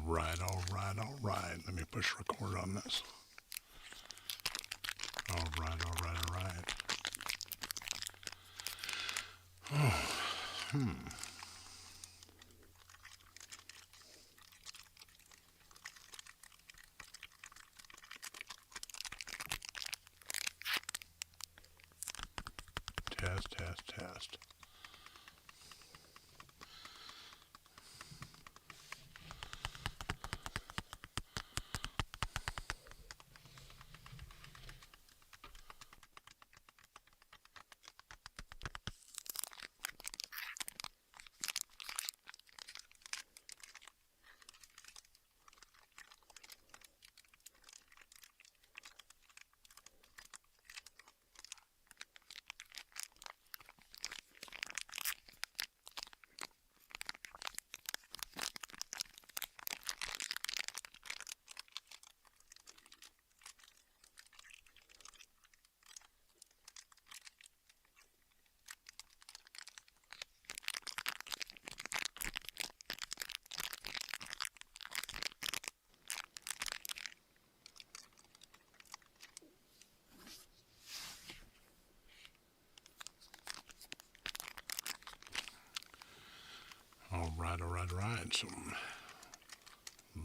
right, all right, all right. Let me push record on this. All right, all right, all right. Oh, Test, test, test. All right, all right, all right. So,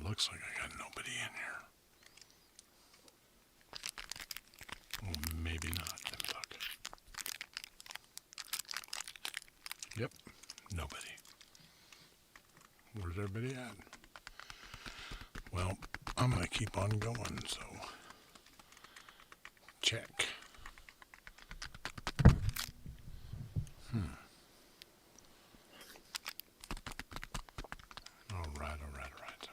looks like I got nobody in here. Well, maybe not. Let me look. Yep, nobody. Where's everybody at? Well, I'm going to keep on going, so check. All right, all right, all right.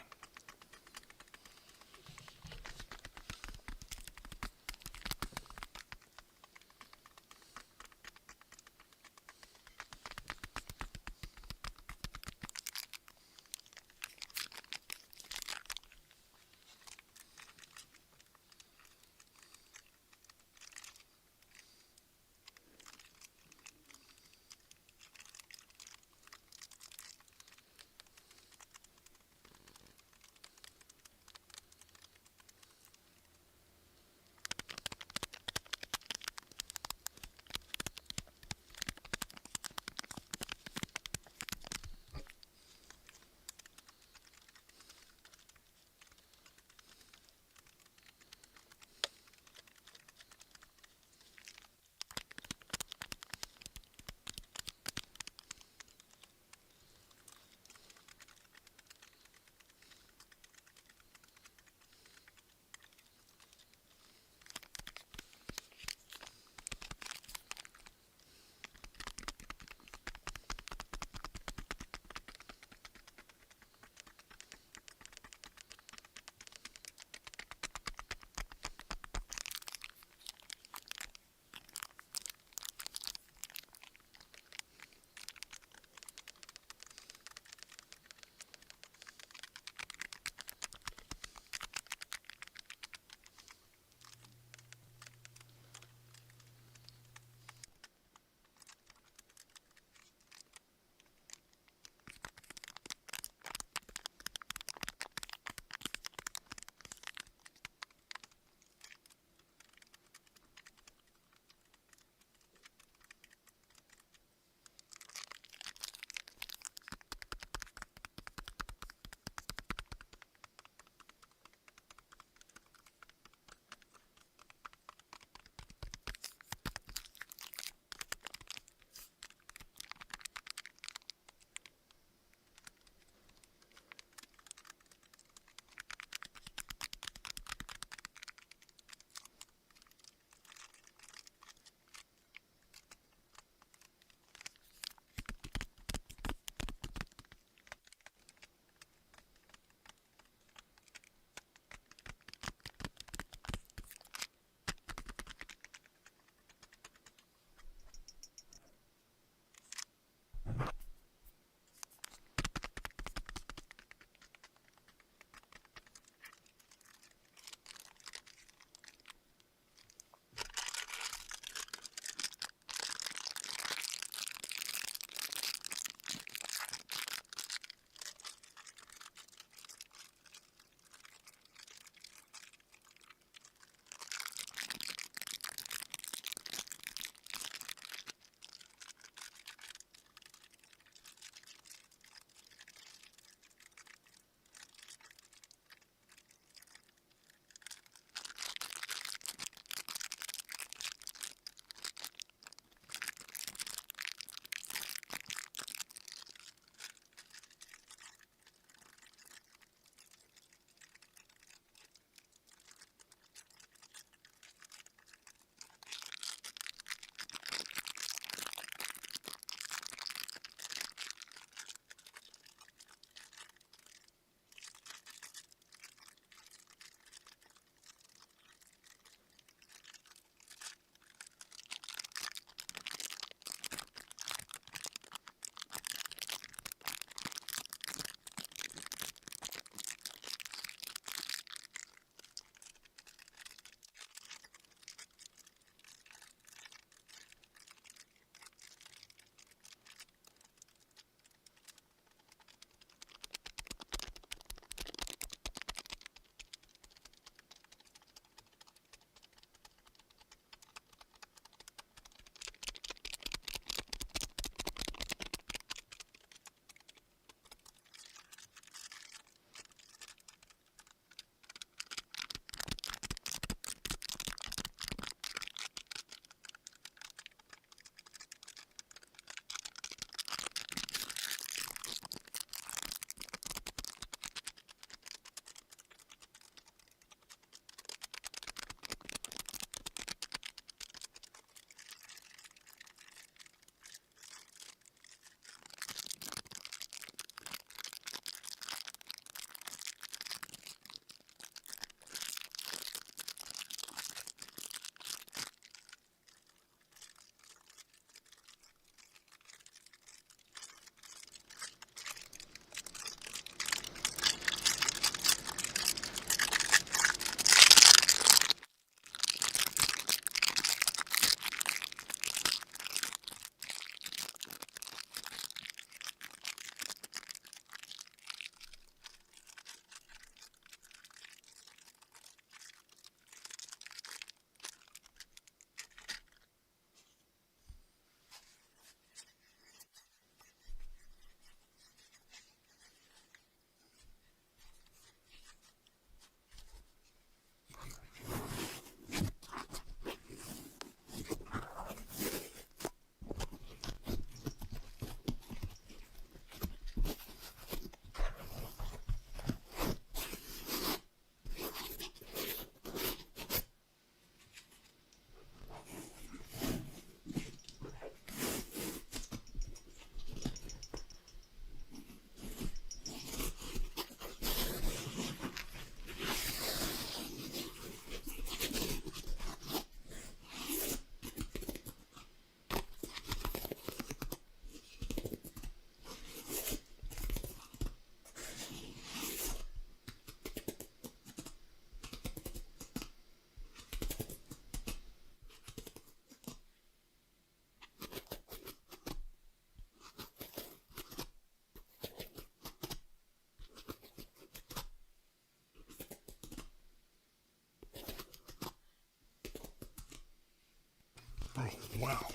Oh, wow.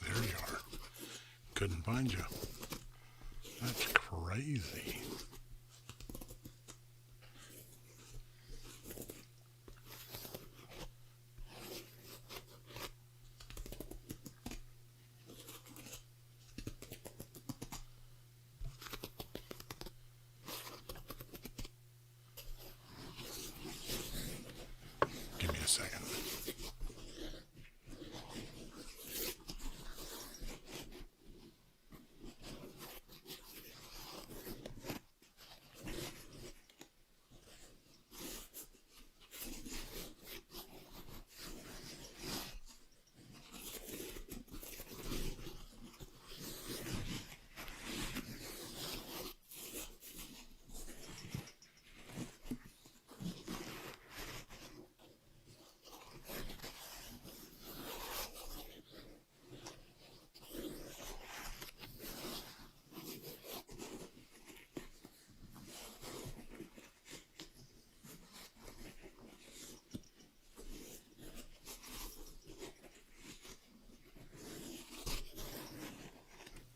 There you are. Couldn't find you. That's crazy. Give me a second.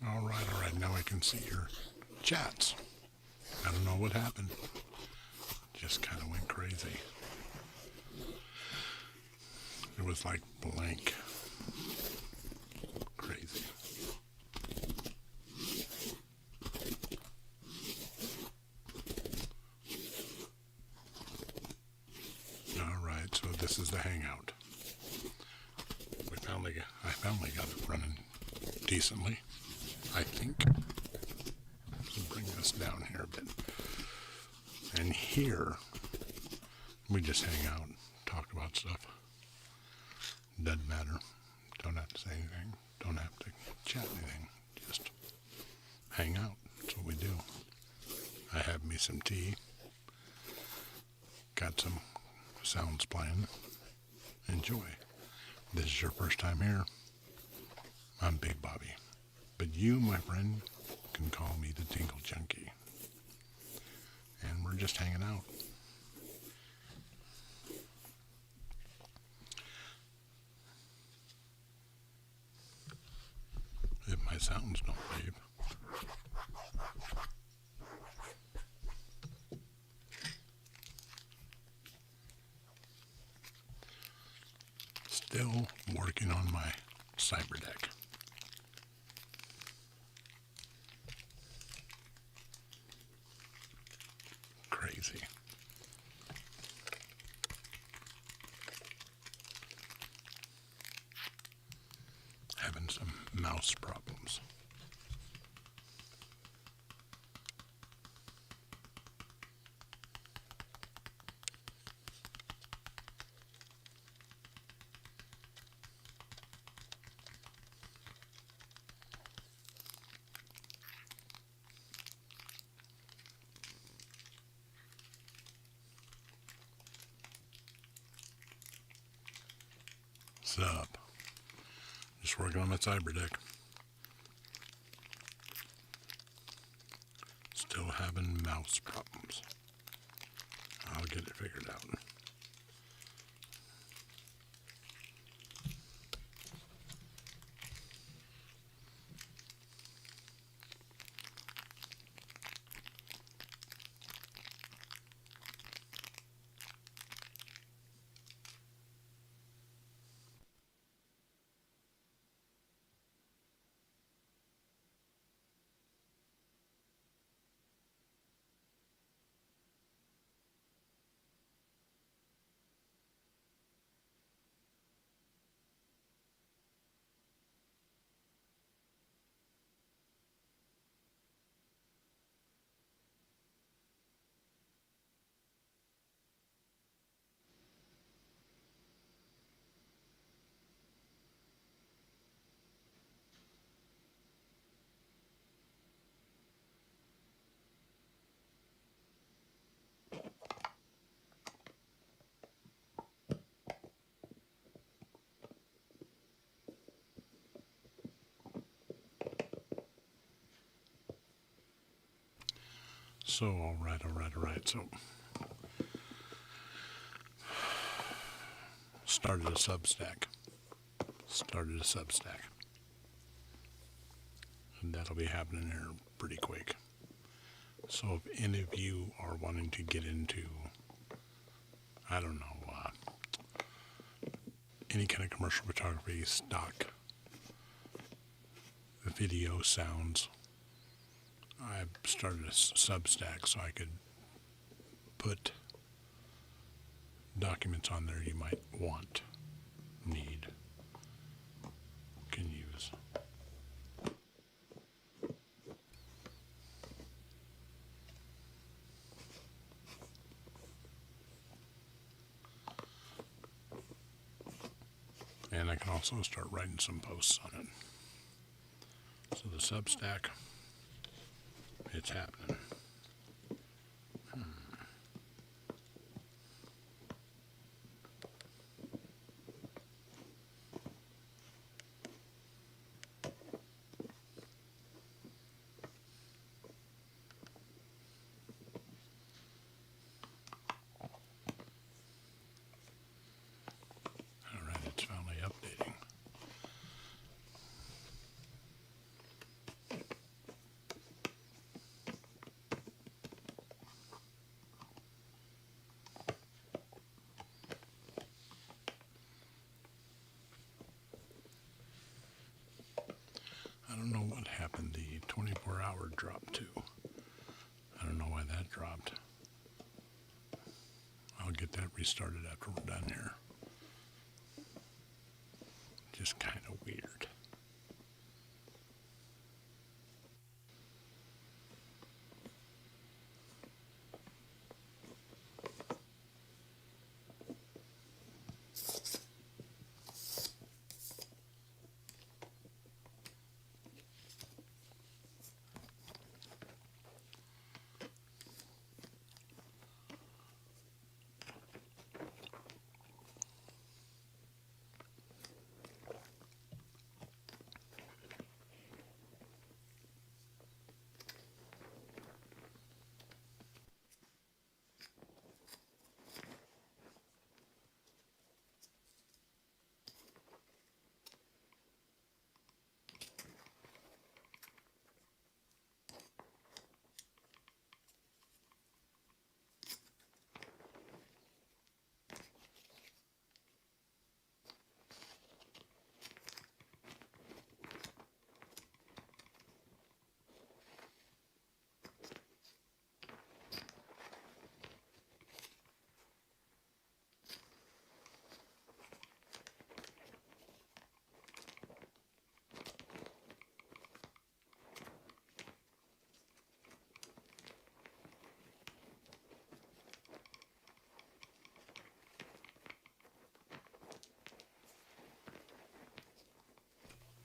All right, now I can see your chats. I don't know what happened. Just kind of went crazy. It was like blank. Crazy. All right, so this is the hangout. I finally got it running decently, I think. So bring this down here a bit. And here, we just hang out, talk about stuff. Doesn't matter. Don't have to say anything. Don't have to chat anything. Just hang out. That's what we do. I have me some tea. Got some sounds playing. Enjoy. This is your first time here. I'm Big Bobby. But you, my friend, can call me the Tinkle Junkie. And we're just hanging out. If my sounds don't wave. Still working on my cyber deck. Crazy. Having some mouse problems. What's up? Just working on my cyber deck. Still having mouse problems. I'll get it figured out. So, all right. So, started a Substack. started a Substack. And that'll be happening here pretty quick. So if any of you are wanting to get into, I don't know, any kind of commercial photography, stock, video, sounds, I've started a Substack so I could put documents on there you might want, need, can use. And I can also start writing some posts on it. So the Substack, it's happening. All right, it's finally updating. I don't know what happened, the 24-hour drop to. I don't know why that dropped. I'll get that restarted after we're done here. Just kind of weird.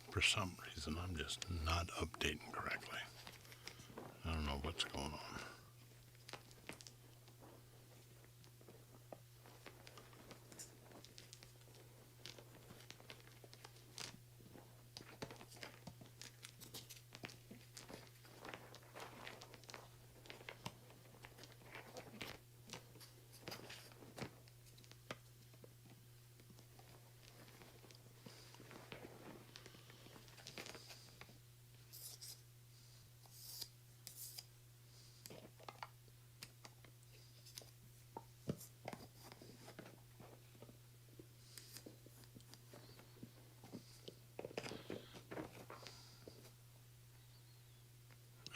For some reason, I'm just not updating correctly. I don't know what's going on.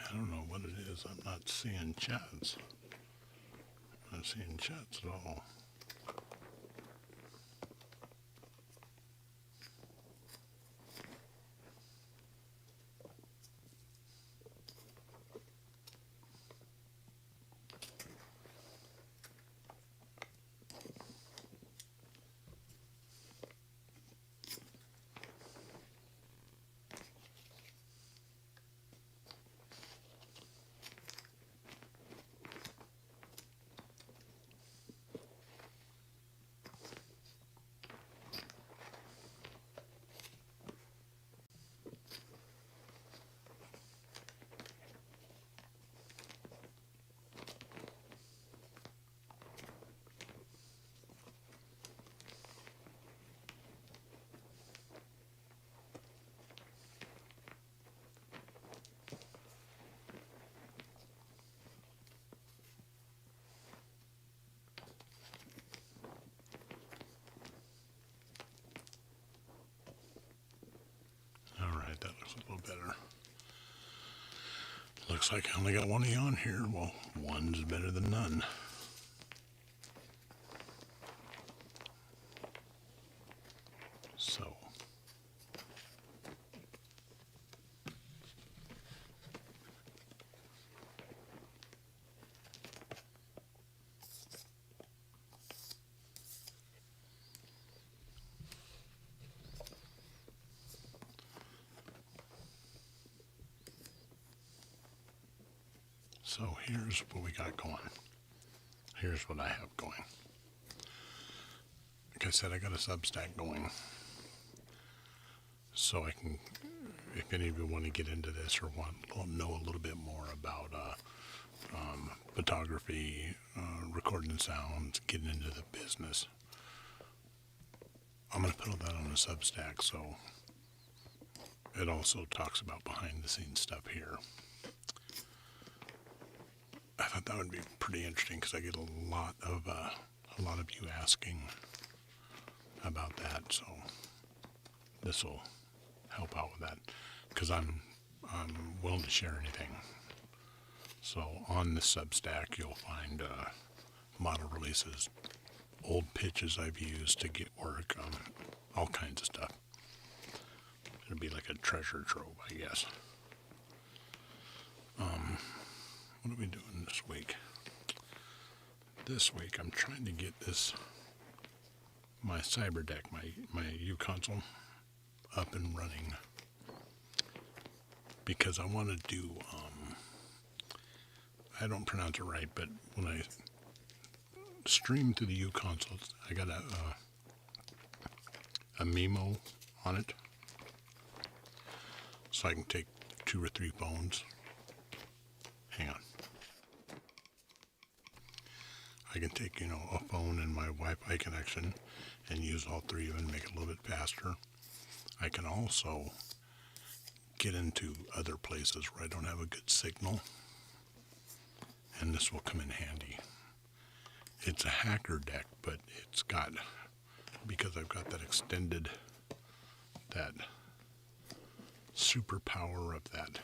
I don't know what it is. I'm not seeing chats. I'm not seeing chats at all. Looks a little better. Looks like I only got one of you on here. Well, one's better than none. So, here's what we got going. Here's what I have going. Like I said, I got a Substack going. So I can, if any of you want to get into this or want to know a little bit more about photography, recording sounds, getting into the business, I'm going to put all that on a Substack. So it also talks about behind the scenes stuff here. I thought that would be pretty interesting because I get a lot of you asking about that. So this will help out with that because I'm willing to share anything. So on this Substack, you'll find model releases, old pitches I've used to get work, all kinds of stuff. It'll be like a treasure trove, I guess. What are we doing this week? This week I'm trying to get my cyber deck, my U console up and running because I want to do, I don't pronounce it right, but when I stream to the U console, I got a Mimo on it, so I can take 2 or 3 phones. Hang on. I can take, a phone and my Wi-Fi connection and use all 3 of them and make it a little bit faster. I can also get into other places where I don't have a good signal, and this will come in handy. It's a hacker deck, but it's got, because I've got that extended, that superpower of that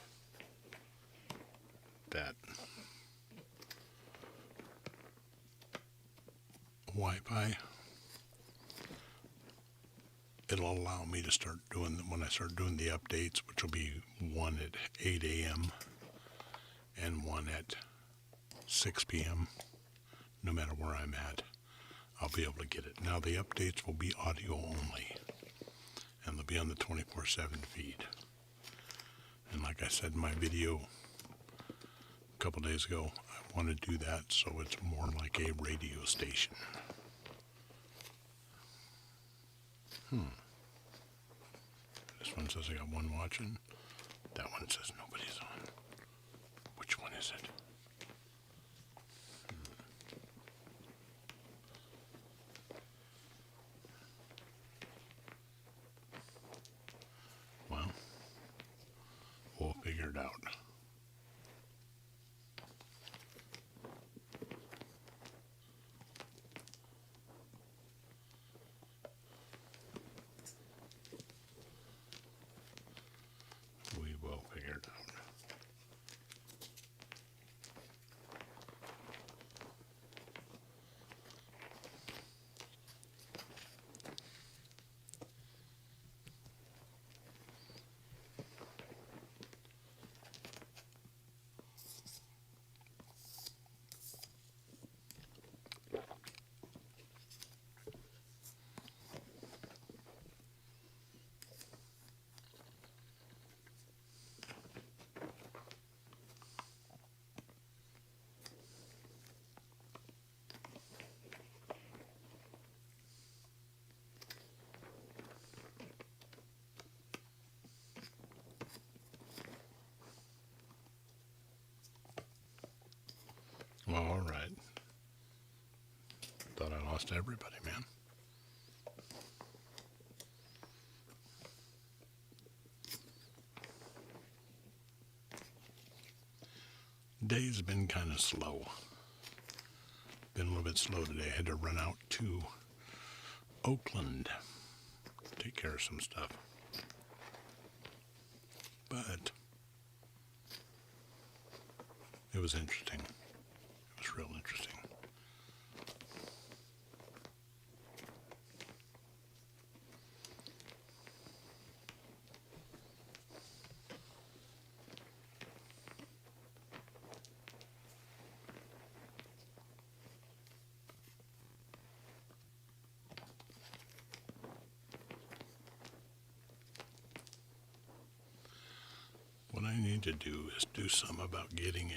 Wi-Fi, it'll allow me to start doing, when I start doing the updates, which will be one at 8 a.m. and one at 6 p.m., no matter where I'm at, I'll be able to get it. Now the updates will be audio only, and they'll be on the 24/7 feed. And like I said in my video a couple days ago, I want to do that so it's more like a radio station. This one says I got one watching. That one says nobody's on. Which one is it? Well, we'll figure it out. We will figure it out. Well, all right. Thought I lost everybody, man. Day's been kind of slow. Been a little bit slow today. I had to run out to Oakland, take care of some stuff. but it was interesting. It was real interesting. What I need to do is do something about getting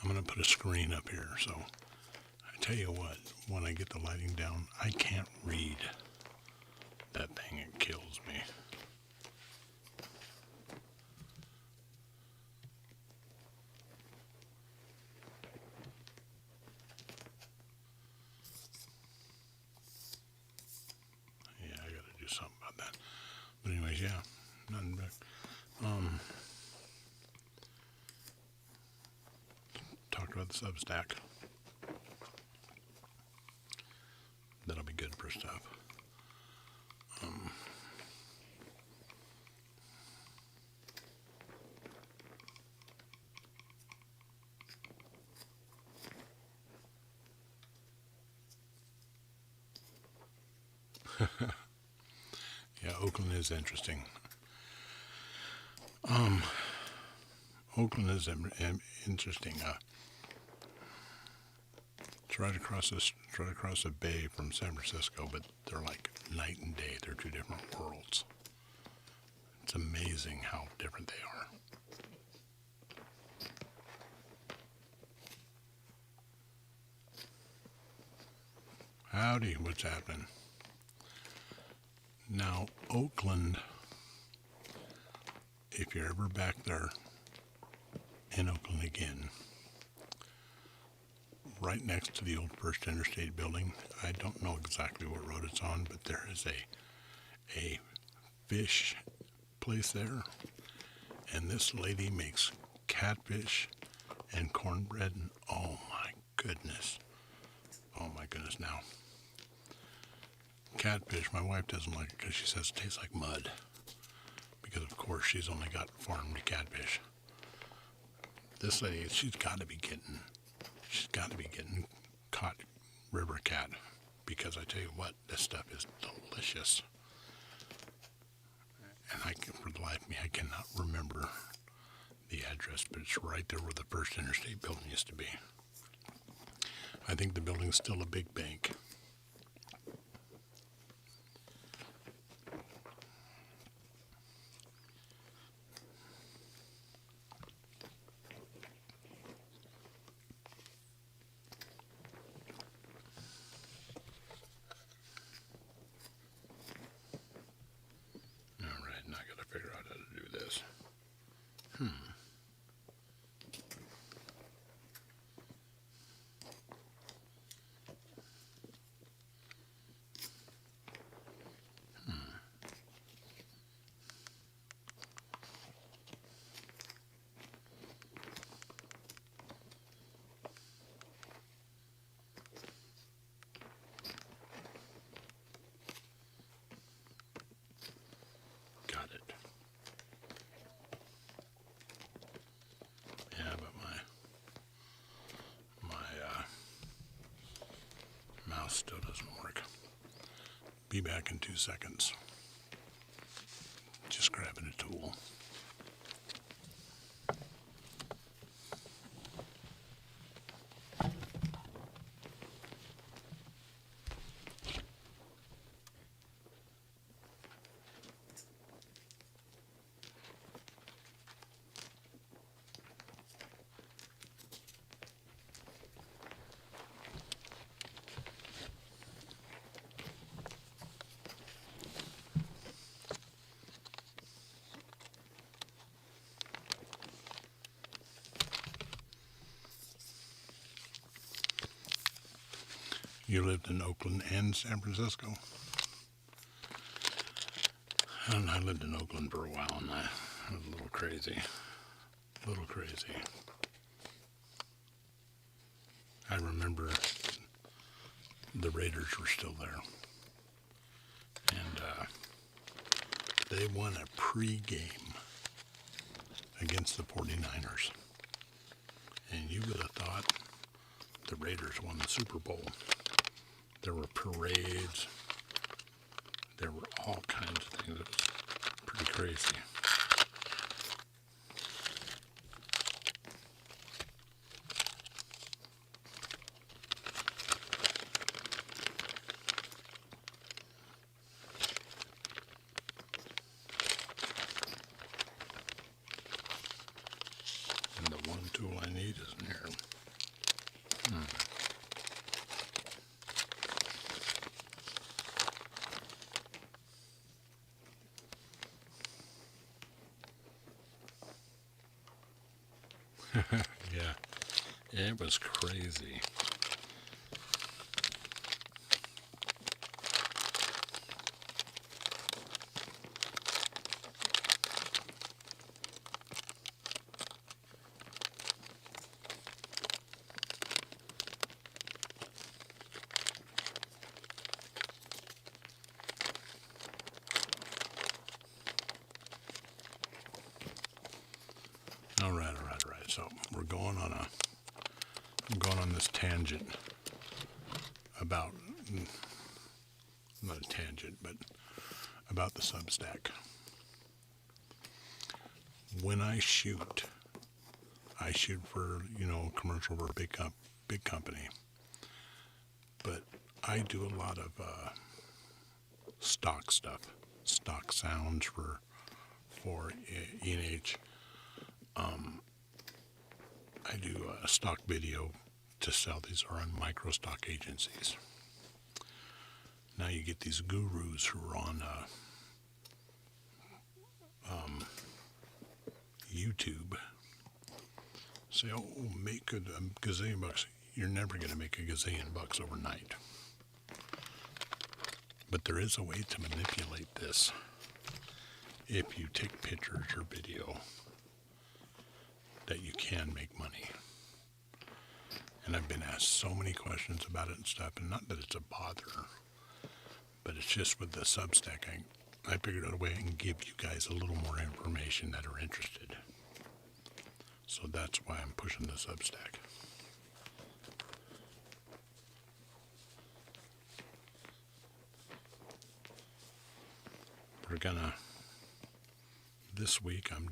I'm going to put a screen up here. So I tell you what, when I get the lighting down, I can't read that thing. It kills me. Yeah, I got to do something about that. But anyways, yeah, nothing back. Talked about the Substack. That'll be good for stuff. Yeah, Oakland is interesting. Oakland is interesting. It's right across the bay from San Francisco, but they're like night and day. They're two different worlds. It's amazing how different they are. Howdy, what's happening? Now, Oakland, if you're ever back there in Oakland again, right next to the old First Interstate building, I don't know exactly what road it's on, but there is a fish place there, and this lady makes catfish and cornbread, and oh my goodness now. Catfish, my wife doesn't like it because she says it tastes like mud, because of course she's only got farmed catfish. This lady, she's got to be getting caught river cat, because I tell you what, this stuff is delicious. And for the life of me, I cannot remember the address, but it's right there where the First Interstate building used to be. I think the building's still a big bank. Still doesn't work. Be back in 2 seconds. Just grabbing a tool. You lived in Oakland and San Francisco? And I lived in Oakland for a while, and I was a little crazy. I remember the Raiders were still there. And They won a pre-game against the 49ers. And you would have thought the Raiders won the Super Bowl. There were parades. There were all kinds of things. It was pretty crazy. And the one tool I need is in here. Yeah, it was crazy. All right. So I'm going on this tangent about, not a tangent, but about the Substack. When I shoot for, commercial for a big company, but I do a lot of stock stuff, stock sounds for E&H. I do a stock video to sell. These are on micro stock agencies. Now you get these gurus who are on YouTube. Say, oh, make a gazillion bucks. You're never going to make a gazillion bucks overnight. But there is a way to manipulate this if you take pictures or video that you can make money. And I've been asked so many questions about it and stuff, and not that it's a bother, but it's just with the Substack, I figured out a way I can give you guys a little more information that are interested. So that's why I'm pushing the Substack. This week I'm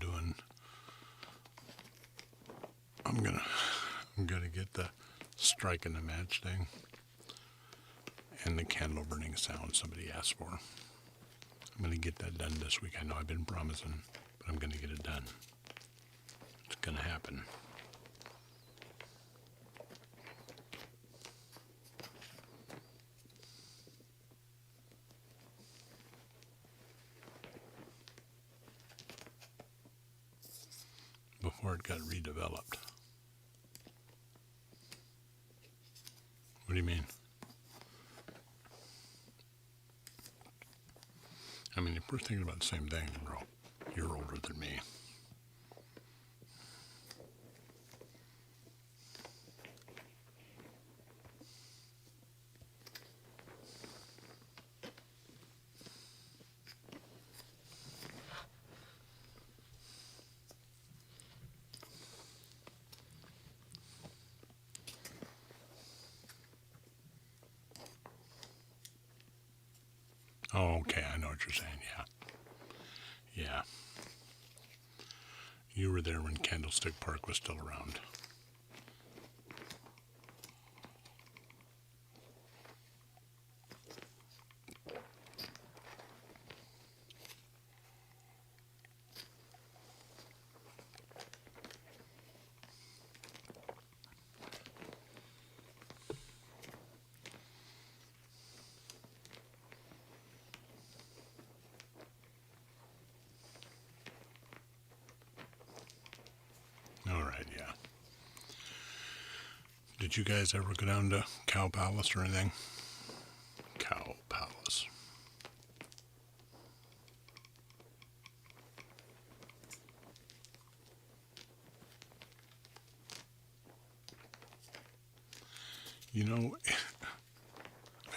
gonna get the strike in the match thing and the candle burning sound somebody asked for. I'm gonna get that done this week. I know I've been promising, but I'm gonna get it done. It's gonna happen. Before it got redeveloped. What do you mean? I mean, if we're thinking about the same thing, bro, you're older than me. Oh, okay, I know what you're saying, yeah. You were there when Candlestick Park was still around. All right, yeah. Did you guys ever go down to Cow Palace or anything? Cow Palace.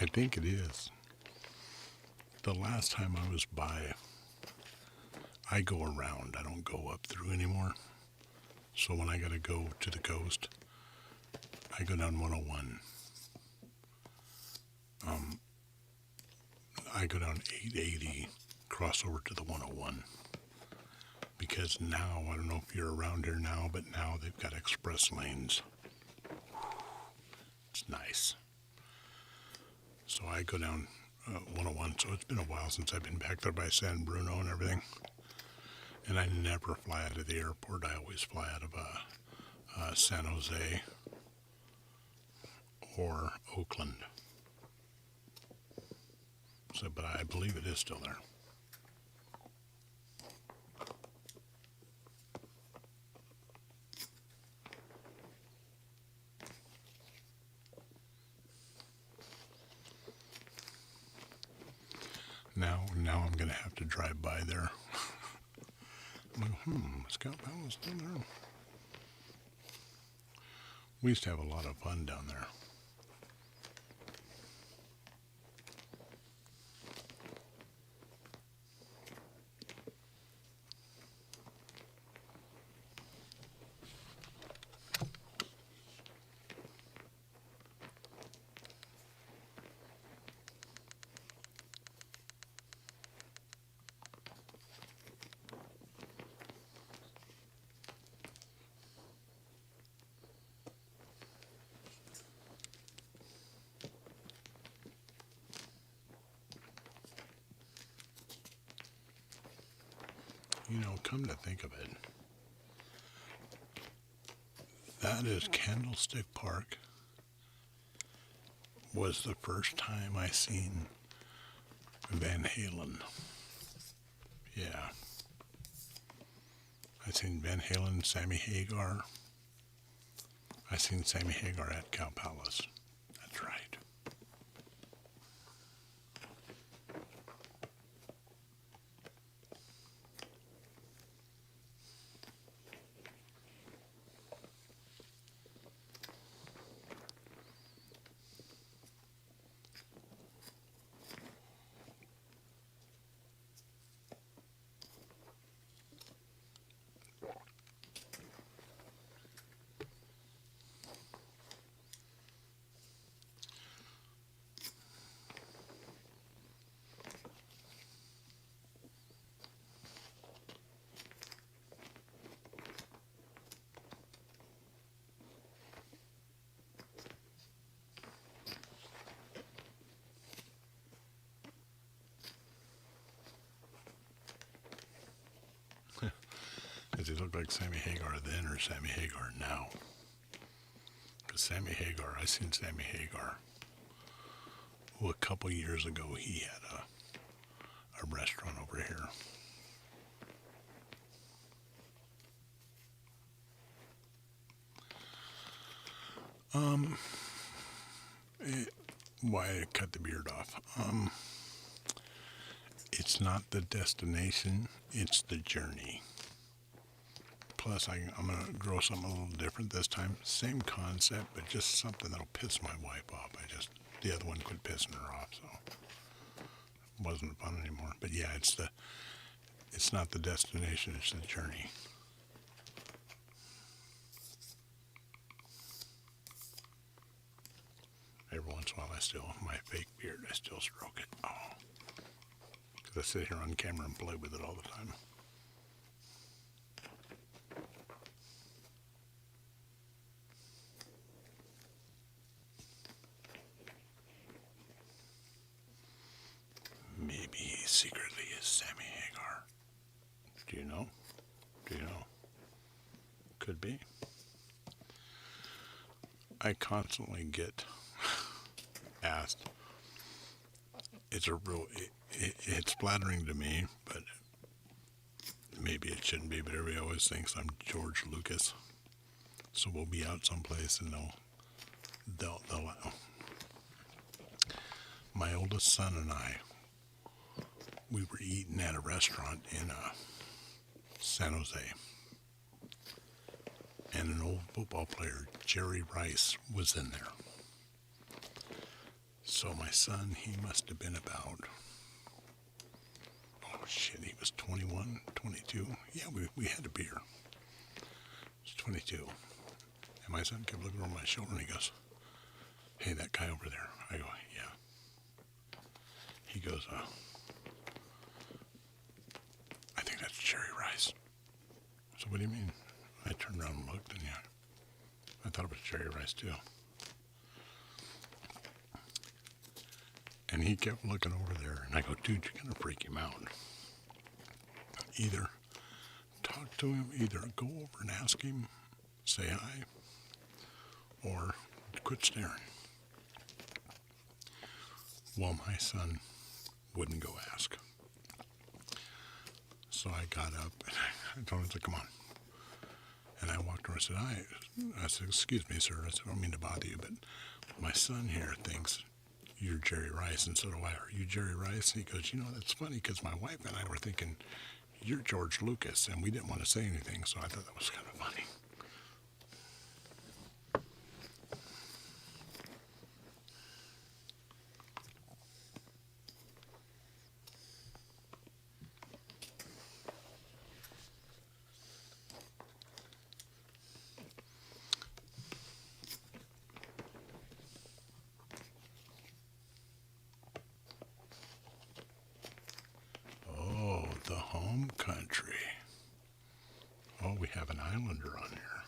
I think it is. The last time I was by, I go around. I don't go up through anymore. So when I got to go to the coast, I go down 101. I go down 880, cross over to the 101. Because now, I don't know if you're around here now, but now they've got express lanes. It's nice. So I go down 101, so it's been a while since I've been back there by San Bruno and everything. And I never fly out of the airport. I always fly out of San Jose or Oakland. So, but I believe it is still there. Now I'm going to have to drive by there. I'm like, Scout Palace down there. We used to have a lot of fun down there. You know, come to think of it, that is Candlestick Park was the first time I seen Van Halen. Yeah. I seen Van Halen, Sammy Hagar. I seen Sammy Hagar at Cow Palace. That's right. Does he look like Sammy Hagar then or Sammy Hagar now? Because Sammy Hagar, I seen Sammy Hagar. Well, a couple years ago, he had a restaurant over here. Why I cut the beard off? It's not the destination, it's the journey. Plus, I'm going to grow something a little different this time. Same concept, but just something that'll piss my wife off. The other one quit pissing her off, so it wasn't fun anymore. But yeah, it's not the destination, it's the journey. Every once in a while, my fake beard, I still stroke it. Oh. Because I sit here on camera and play with it all the time. Maybe he secretly is Sammy Hagar. Do you know? Could be. I constantly get asked. It's flattering to me, but maybe it shouldn't be. But everybody always thinks I'm George Lucas. So we'll be out someplace and they'll my oldest son and I, we were eating at a restaurant in San Jose. And an old football player, Jerry Rice, was in there. So my son, he must have been about, shit, he was 21, 22. Yeah, we had a beer. He was 22. And my son kept looking over my shoulder and he goes, hey, that guy over there. I go, yeah. He goes, I think that's cherry rice. So what do you mean? I turned around and looked, and yeah, I thought it was cherry rice too. And he kept looking over there, and I go, dude, you're going to freak him out. Either talk to him, either go over and ask him, say hi, or quit staring. Well, my son wouldn't go ask. So I got up, and I told him, I said, come on. And I walked over and said, hi. I said, excuse me, sir. I said, I don't mean to bother you, but my son here thinks you're Jerry Rice, and so do I. Are you Jerry Rice? And he goes, you know, that's funny, because my wife and I were thinking, you're George Lucas, and we didn't want to say anything, so I thought that was kind of funny. The home country. Oh, we have an islander on here.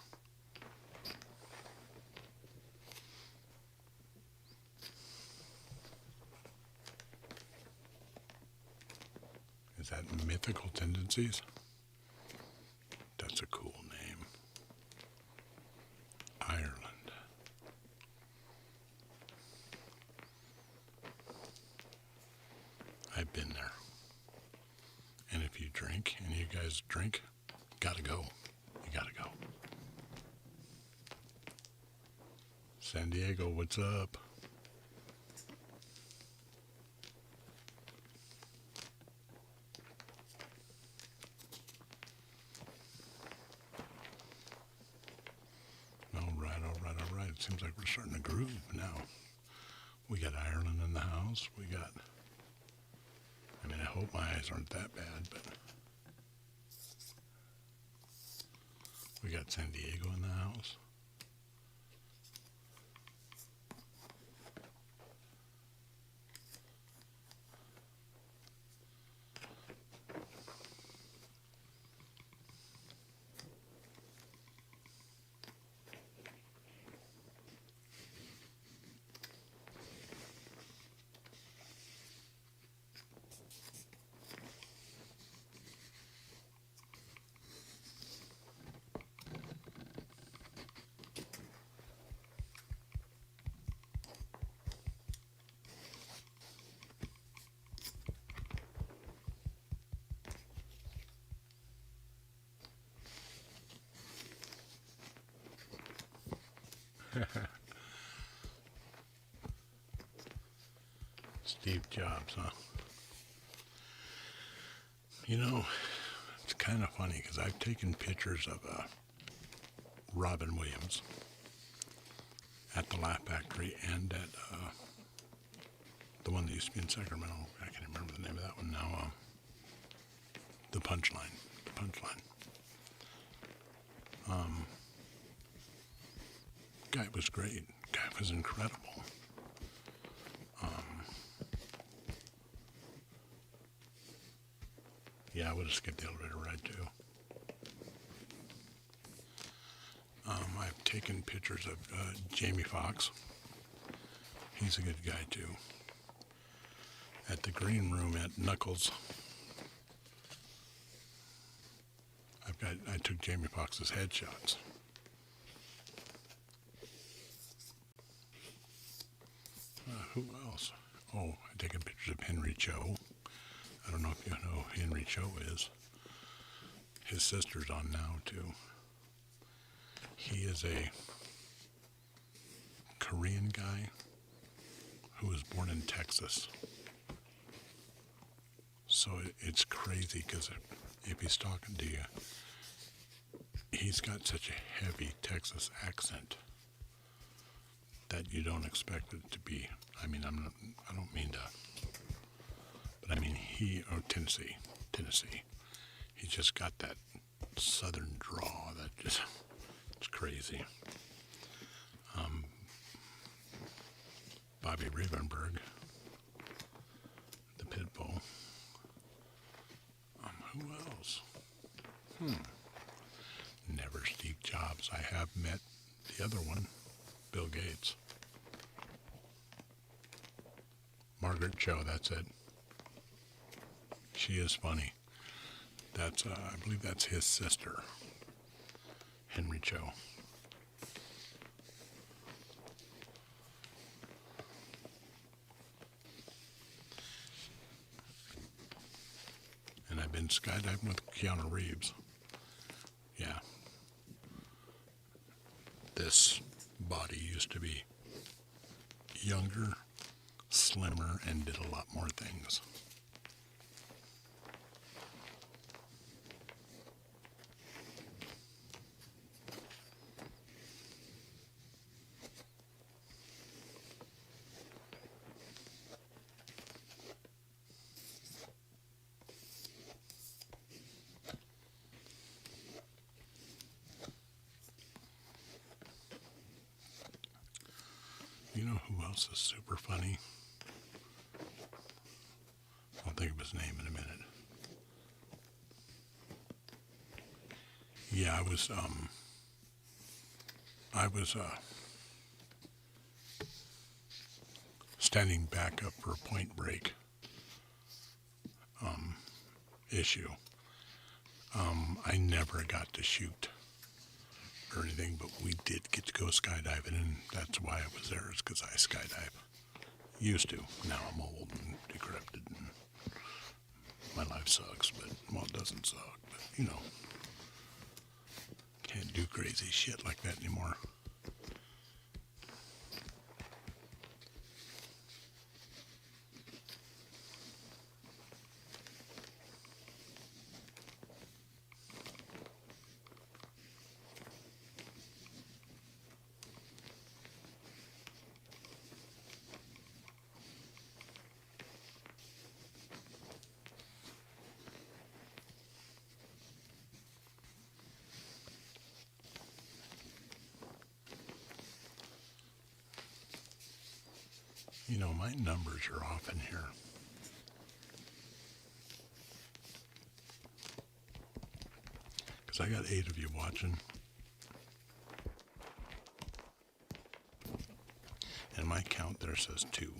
Is that Mythical Tendencies? That's a cool name. Ireland. I've been there. And if you drink, and you guys drink, gotta go. You gotta go. San Diego, what's up? All right, all right, all right. It seems like we're starting to groove now. We got Ireland in the house. We got... I mean, I hope my eyes aren't that bad, but we got San Diego in the house. Steve Jobs, huh? You know, it's kind of funny because I've taken pictures of Robin Williams at the Laugh Factory and at the one that used to be in Sacramento. I can't remember the name of that one now. The Punchline. The Punchline. Guy was great. Guy was incredible. Yeah, I would have skipped the elevator ride too. I've taken pictures of Jamie Foxx. He's a good guy too. At the green room at Knuckles, I took Jamie Foxx's headshots. Who else? Oh, I've taken pictures of Henry Cho. I don't know if you know who Henry Cho is. His sister's on now too. He is a Korean guy who was born in Texas. So it's crazy because if he's talking to you, he's got such a heavy Texas accent that you don't expect it to be. I mean, I don't mean to, but I mean Tennessee Tennessee. He just got that southern draw that just, it's crazy. Bobby Ravenberg, the pit bull. Who else? Never Steve Jobs. I have met the other one, Bill Gates. Margaret Cho, that's it. She is funny. That's, I believe that's his sister, Henry Cho. And I've been skydiving with Keanu Reeves. Yeah. This body used to be younger, slimmer, and did a lot more things. You know who else is super funny? I'll think of his name in a minute. Yeah, I was standing back up for a point break issue. I never got to shoot or anything, but we did get to go skydiving, and that's why I was there, is because I skydive. Used to. Now I'm old and decrepit, and my life sucks, but, well, it doesn't suck, but, you know, can't do crazy shit like that anymore. You know, my numbers are off in here. Because I got 8 of you watching. And my count there says 2.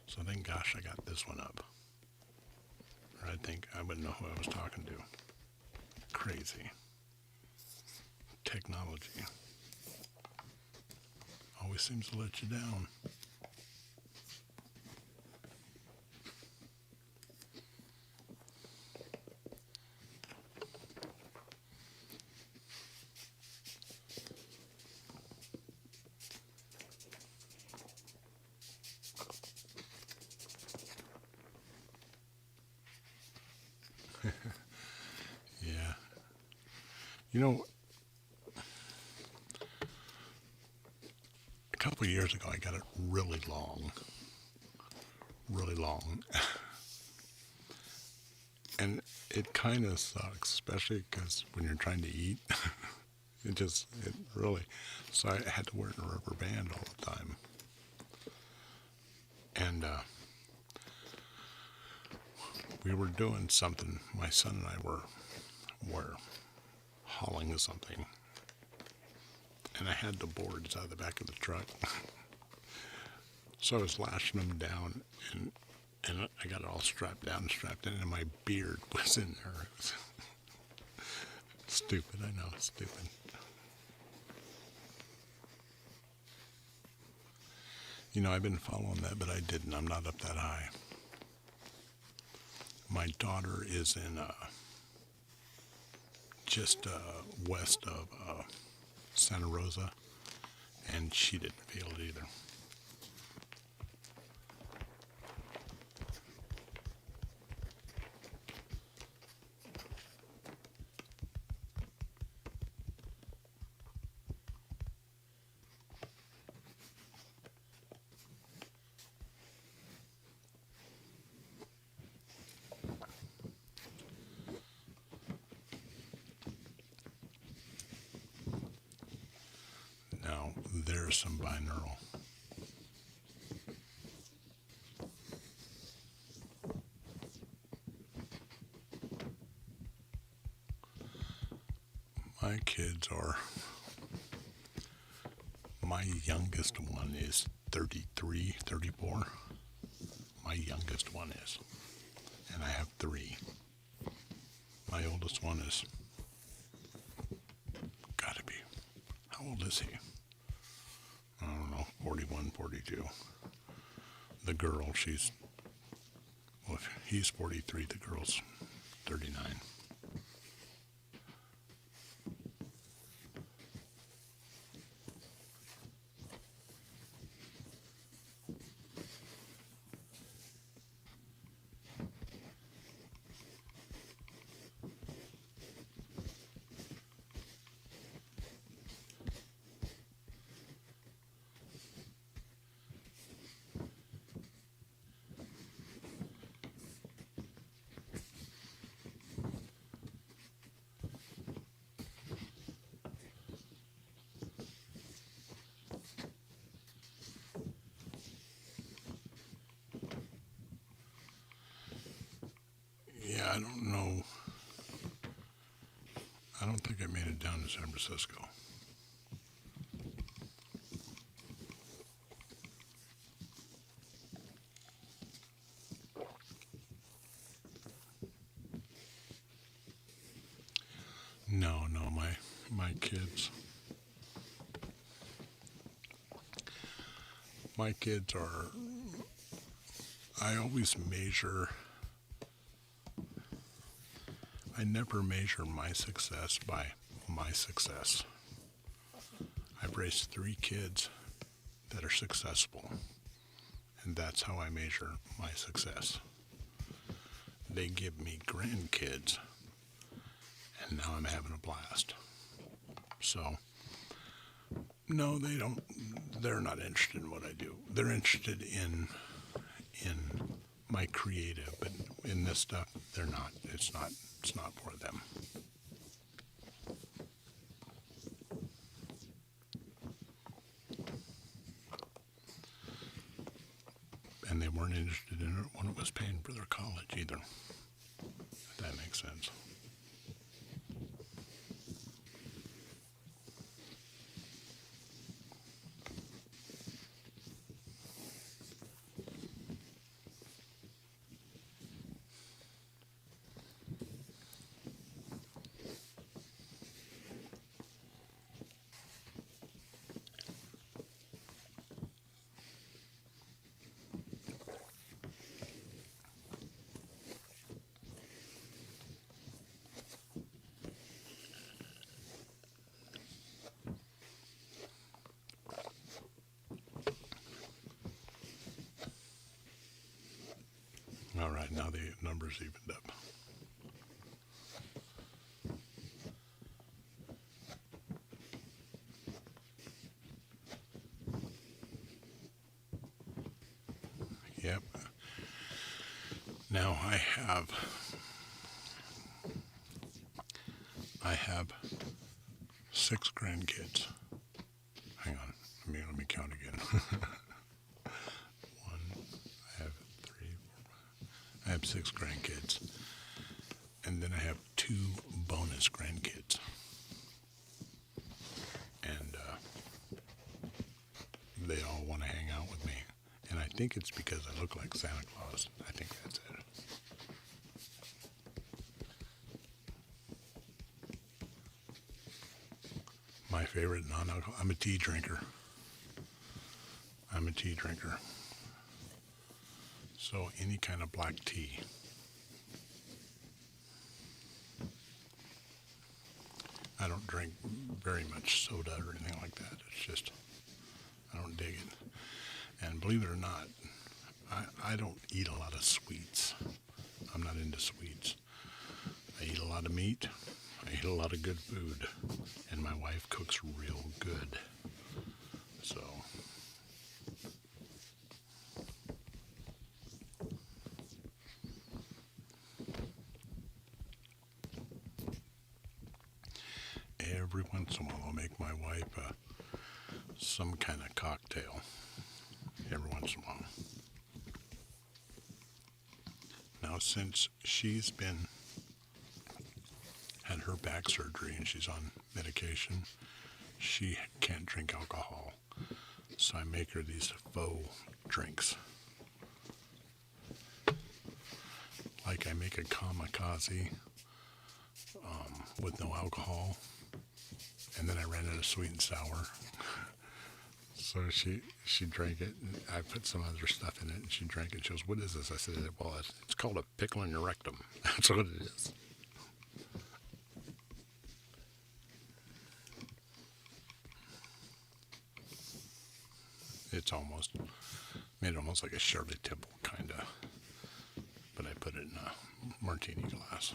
So thank gosh I got this one up. Or I'd think I wouldn't know who I was talking to. Crazy. Technology always seems to let you down. Yeah. You know, a couple of years ago I got it really long. Really long. And it kind of sucks, especially because when you're trying to eat, it really, so I had to wear a rubber band all the time. And we were doing something, my son and I were hauling something, and I had the boards out of the back of the truck. So I was lashing them down, and I got it all strapped down and strapped in, and my beard was in there. It was stupid, I know, stupid. You know, I've been following that, but I didn't. I'm not up that high. My daughter is in just west of Santa Rosa, and she didn't feel it either. There's some binaural. My kids are, my youngest one is 33, 34. My youngest one is. And I have 3. My oldest one is, gotta be, how old is he? I don't know, 41, 42. The girl, well, he's 43, the girl's 39. Yeah, I don't know. I don't think I made it down to San Francisco. No, my kids. My kids are, I always measure, I never measure my success by my success. I've raised 3 kids that are successful, and that's how I measure my success. They give me grandkids, and now I'm having a blast. So, no, they don't, they're not interested in what I do. They're interested in my creative, but in this stuff, they're not. It's not for them. And they weren't interested in it when it was paying for their college either. If that makes sense. All right, now the numbers evened up. Yep. Now I have 6 grandkids. Hang on, let me count again. 1, I have 3, 4, 5. I have 6 grandkids, and then I have 2 bonus grandkids, and they all want to hang out with me. And I think it's because I look like Santa Claus. I think that's it. My favorite non-alcoholic, I'm a tea drinker. So any kind of black tea. I don't drink very much soda or anything like that. It's just, I don't dig it. And believe it or not, I don't eat a lot of sweets. I'm not into sweets. I eat a lot of meat. I eat a lot of good food. And my wife cooks real good. So, every once in a while I'll make my wife some kind of cocktail every once in a while. Now, since she's had her back surgery and she's on medication, she can't drink alcohol. So I make her these faux drinks. Like I make a kamikaze with no alcohol, and then I ran it a sweet and sour. So she drank it, and I put some other stuff in it, and she drank it. She goes, "What is this?" I said, "Well, it's called a pickle in your rectum." That's what it is. It's made it almost like a Shirley Temple kind of, but I put it in a martini glass.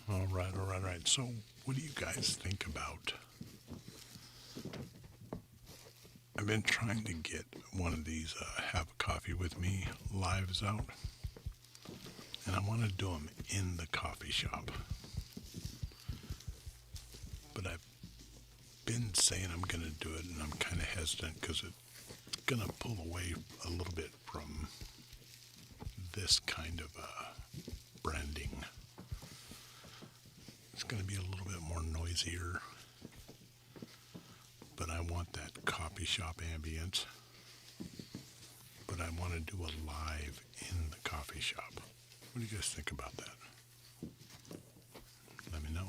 All right. So, what do you guys think about? I've been trying to get one of these Have a Coffee With Me lives out, and I want to do them in the coffee shop. But I've been saying I'm going to do it, and I'm kind of hesitant because it's going to pull away a little bit from this kind of branding. It's going to be a little bit more noisier, but I want that coffee shop ambience. But I want to do a live in the coffee shop. What do you guys think about that? Let me know.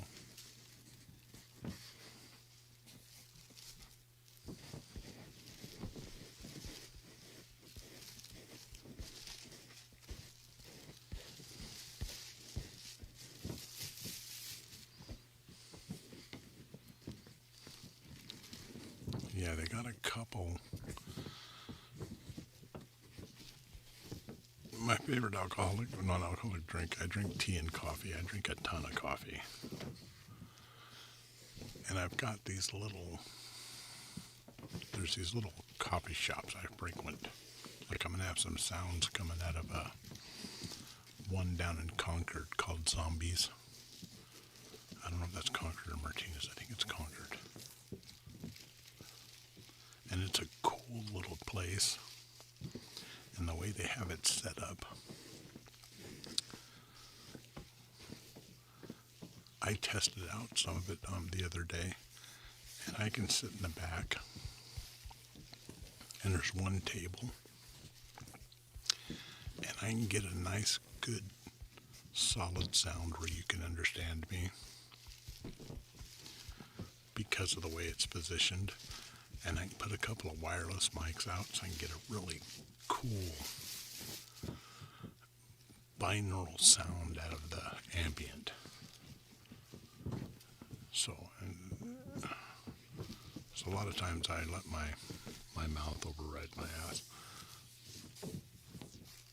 Yeah, they got a couple. My favorite non-alcoholic drink, I drink tea and coffee. I drink a ton of coffee. And I've got there's these little coffee shops I frequent. Like I'm going to have some sounds coming out of one down in Concord called Zombies. I don't know if that's Concord or Martinez. I think it's Concord. And it's a cool little place. And the way they have it set up, I tested out some of it the other day, and I can sit in the back, and there's one table, and I can get a nice, good, solid sound where you can understand me because of the way it's positioned. And I can put a couple of wireless mics out so I can get a really cool binaural sound out of the ambient. So a lot of times I let my mouth override my ass.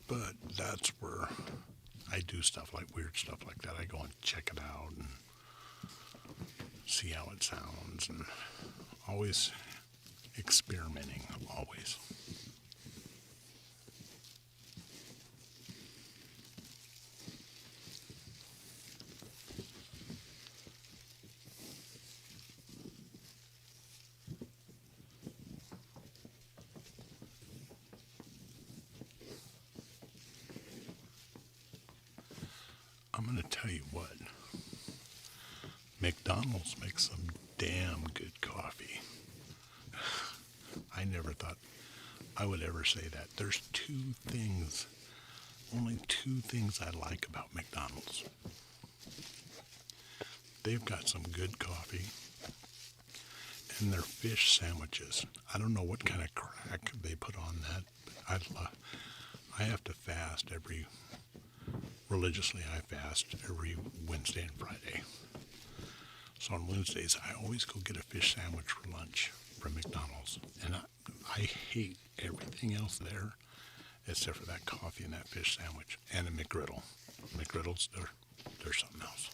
But that's where I do stuff like weird stuff like that. I go and check it out and see how it sounds, and always experimenting, always. I'm going to tell you what. McDonald's makes some damn good coffee. I never thought I would ever say that. There's only two things I like about McDonald's. They've got some good coffee and their fish sandwiches. I don't know what kind of crack they put on that, but I have to fast religiously I fast every Wednesday and Friday. So on Wednesdays, I always go get a fish sandwich for lunch from McDonald's. And I hate everything else there except for that coffee and that fish sandwich and a McGriddle. McGriddles, they're something else.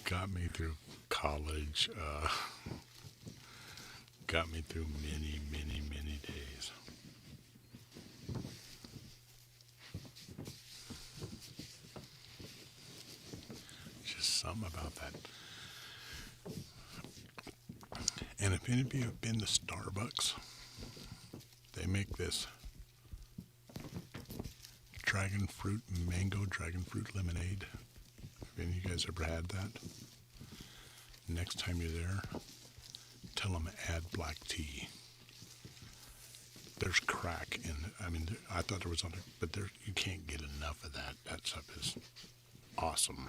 Got me through college, got me through many, many, many days. Just something about that. And if any of you have been to Starbucks, they make this mango dragon fruit lemonade. Have any of you guys ever had that? Next time you're there, tell them add black tea. There's crack in it. I mean, I thought there was other, but you can't get enough of that. That stuff is awesome.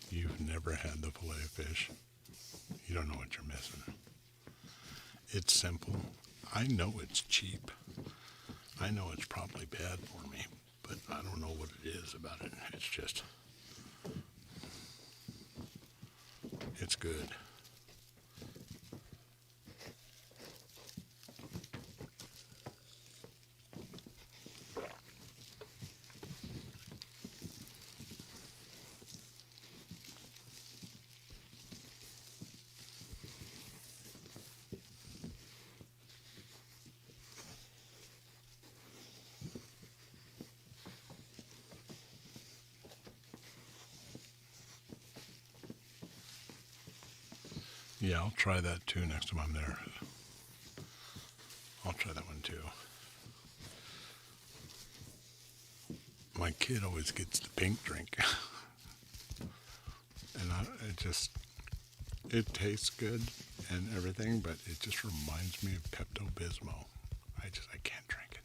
You've never had the fillet of fish. You don't know what you're missing. It's simple. I know it's cheap. I know it's probably bad for me, but I don't know what it is about it. It's good. Yeah, I'll try that too next time I'm there. I'll try that one too. My kid always gets the pink drink. And it tastes good and everything, but it just reminds me of Pepto-Bismol. I can't drink it.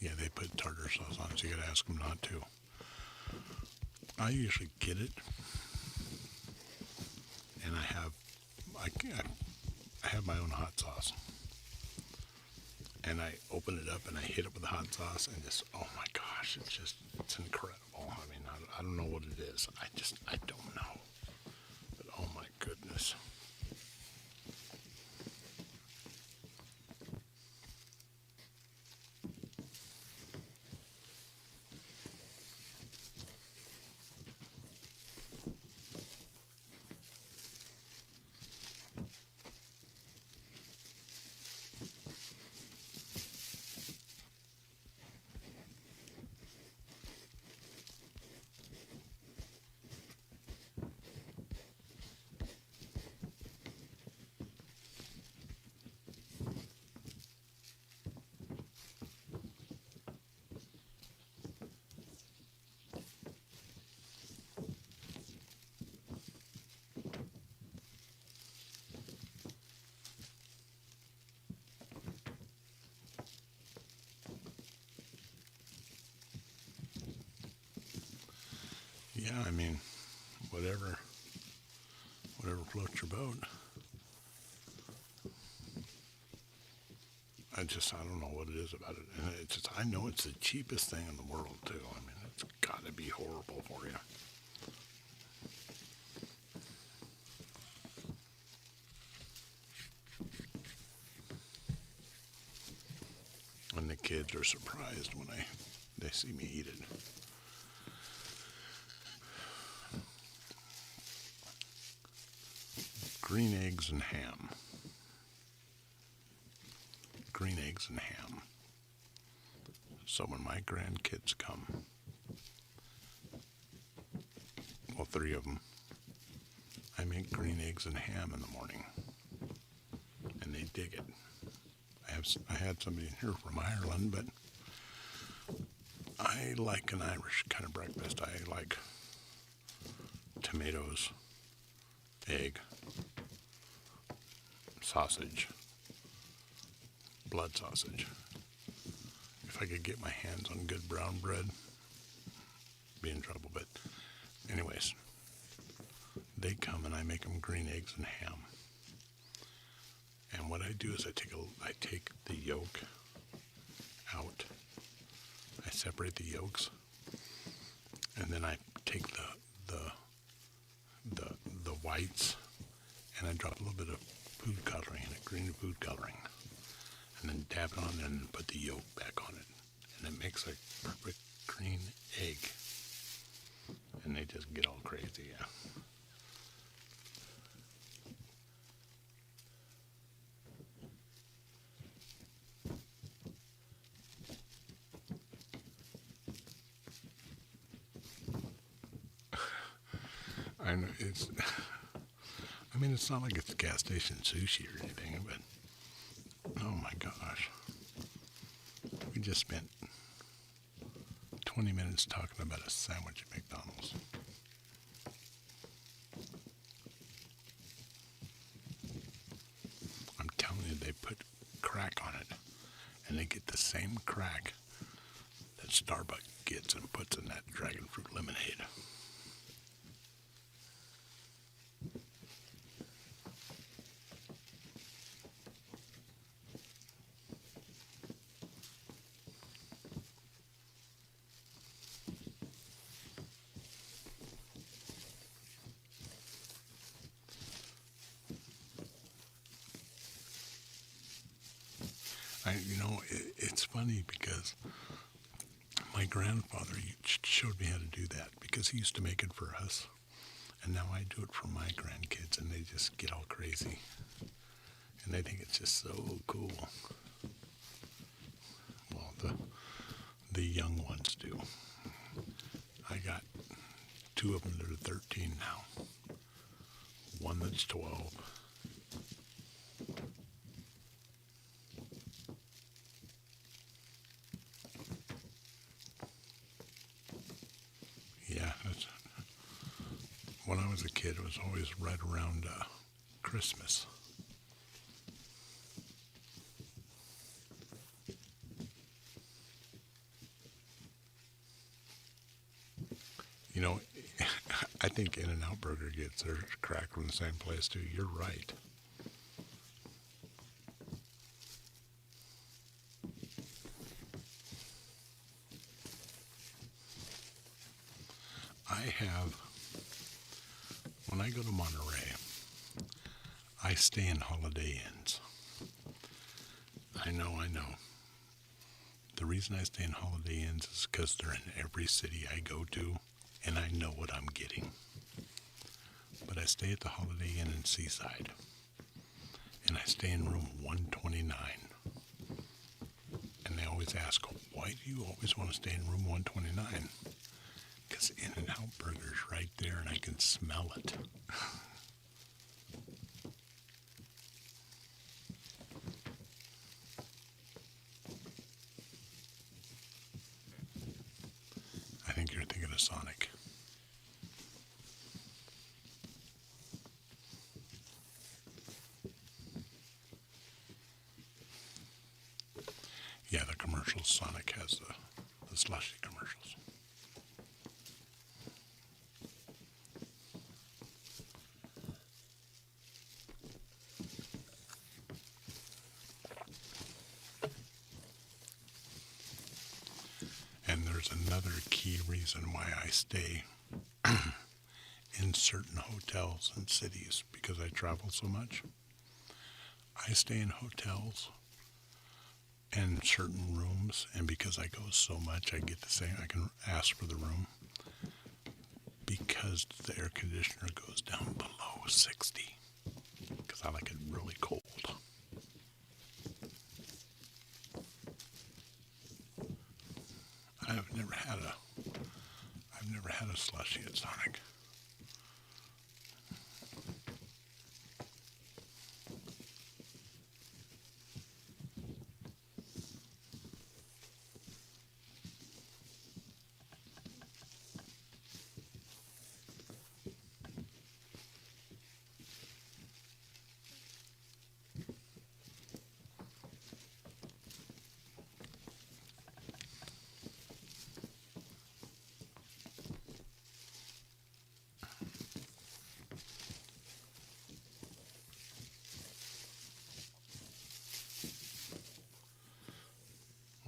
Yeah, they put tartar sauce on it, so you gotta ask them not to. I usually get it, and I have my own hot sauce, and I open it up and I hit it with the hot sauce, and just oh my gosh, it's incredible. I mean, I don't know what it is. I don't know, but oh my goodness. yeah, I mean, whatever floats your boat. I don't know what it is about it. And I know it's the cheapest thing in the world, too. I mean, it's got to be horrible for you. And the kids are surprised when they see me eat it. Green eggs and ham. Green eggs and ham. So when my grandkids come, well, 3 of them, I make green eggs and ham in the morning, and they dig it. I had somebody in here from Ireland, but I like an Irish kind of breakfast. I like tomatoes, egg, sausage, blood sausage. If I could get my hands on good brown bread, I'd be in trouble. But anyways, they come and I make them green eggs and ham. And what I do is I take the yolk out. I separate the yolks, and then I take the whites, and I drop a little bit of food coloring in it, green food coloring, and then dab it on there and put the yolk back on it, and it makes a perfect green egg. And they just get all crazy, yeah. I know it's not like it's gas station sushi or anything, but oh my gosh. We just spent 20 minutes talking about a sandwich at McDonald's. I'm telling you, they put crack on it, and they get the same crack that Starbucks gets and puts in that dragon fruit lemonade. It's funny because my grandfather showed me how to do that because he used to make it for us. And now I do it for my grandkids, and they just get all crazy. And they think it's just so cool. Well, the young ones do. I got 2 of them that are 13 now. One that's 12. Yeah, when I was a kid, it was always right around Christmas. You know, I think In-N-Out Burger gets their crack from the same place too. You're right. When I go to Monterey, I stay in Holiday Inns. I know. The reason I stay in Holiday Inns is because they're in every city I go to, and I know what I'm getting. But I stay at the Holiday Inn in Seaside, and I stay in room 129. And they always ask, why do you always want to stay in room 129? Because In-N-Out Burger's right there, and I can smell it. I think you're thinking of Sonic. Yeah, the commercials. Sonic has the slushy commercials. is another key reason why I stay in certain hotels and cities, because I travel so much. I stay in hotels and certain rooms, and because I go so much, I get to say I can ask for the room because the air conditioner goes down below 60, because I like it really cold. I've never had a slushie at Sonic.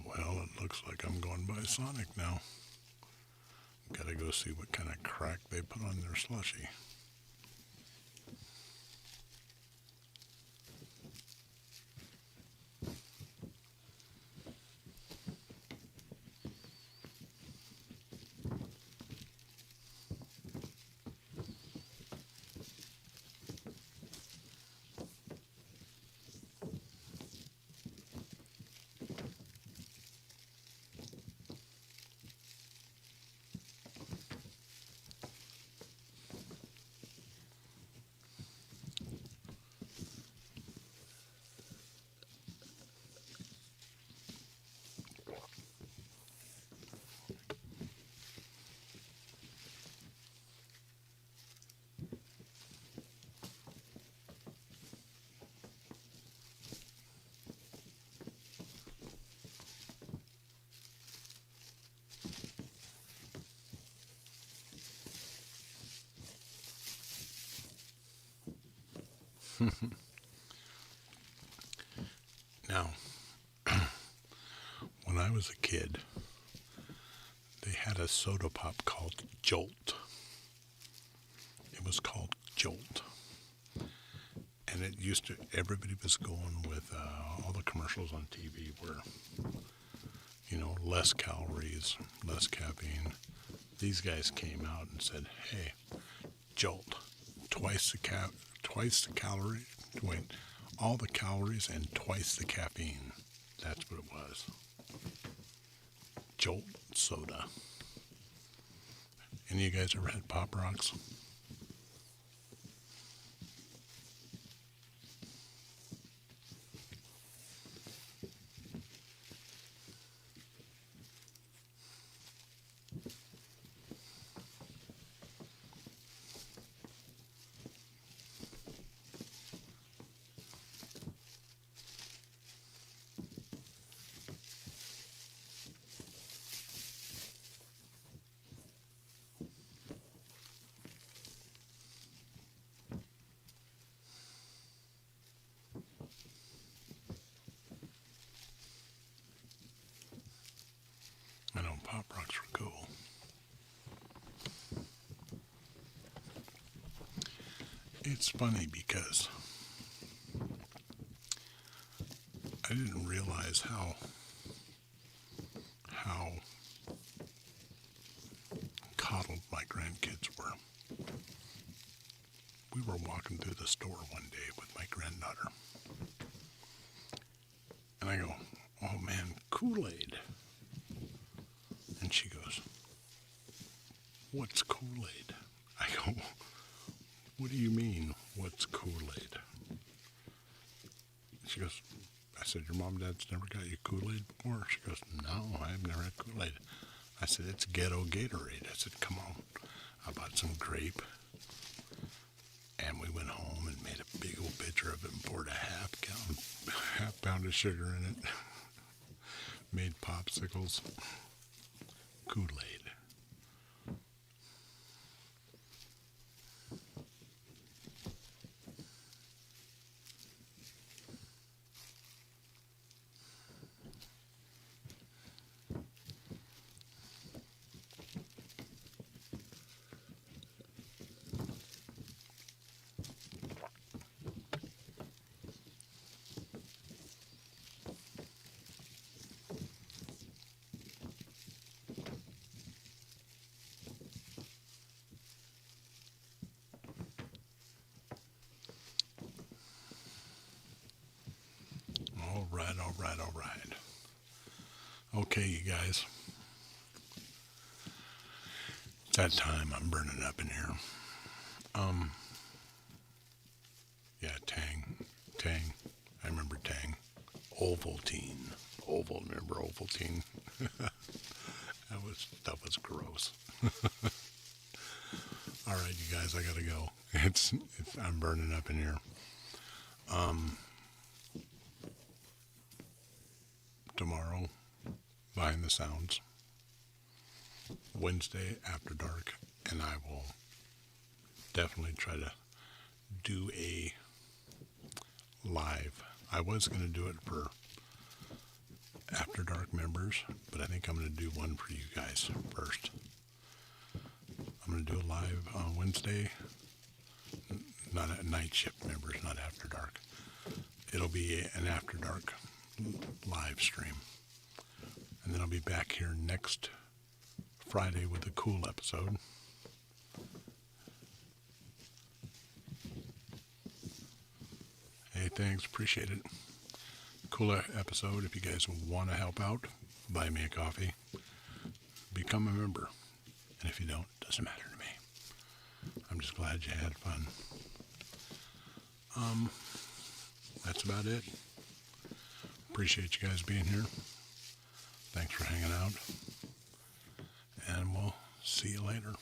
Well, it looks like I'm going by Sonic now. Gotta go see what kind of crack they put on their slushie. Now, when I was a kid, they had a soda pop called Jolt. It was called Jolt. And it used to, everybody was going with all the commercials on TV were, less calories, less caffeine. These guys came out and said, hey, Jolt, twice the calorie, all the calories and twice the caffeine. That's what it was. Jolt soda. Any of you guys ever had Pop Rocks? I know Pop Rocks were cool. It's funny because I didn't realize how coddled my grandkids were. We were walking through the store one day with my granddaughter, and I go, oh man, Kool-Aid. And she goes, what's Kool-Aid? I go, what do you mean, what's Kool-Aid? She goes, I said, your mom and dad's never got you Kool-Aid before? She goes, no, I've never had Kool-Aid. I said, it's ghetto Gatorade. I said, come on. I bought some grape, and we went home and made a big old pitcher of it and poured a half pound of sugar in it. Made popsicles. Kool-Aid. Okay, you guys. It's that time. I'm burning up in here. Yeah, Tang. I remember Tang. Ovaltine. Remember Ovaltine? That was gross. All right, you guys, I gotta go. I'm burning up in here. Tomorrow, Behind the Sounds. Wednesday after dark, and I will definitely try to do a live. I was going to do it for After Dark members, but I think I'm going to do one for you guys first. I'm going to do a live on Wednesday, not at night shift members, not After Dark. It'll be an After Dark live stream. And then I'll be back here next Friday with a cool episode. Hey, thanks. Appreciate it. Cool episode. If you guys want to help out, buy me a coffee. Become a member. And if you don't, it doesn't matter to me. I'm just glad you had fun. That's about it. Appreciate you guys being here. Thanks for hanging out. And we'll see you later.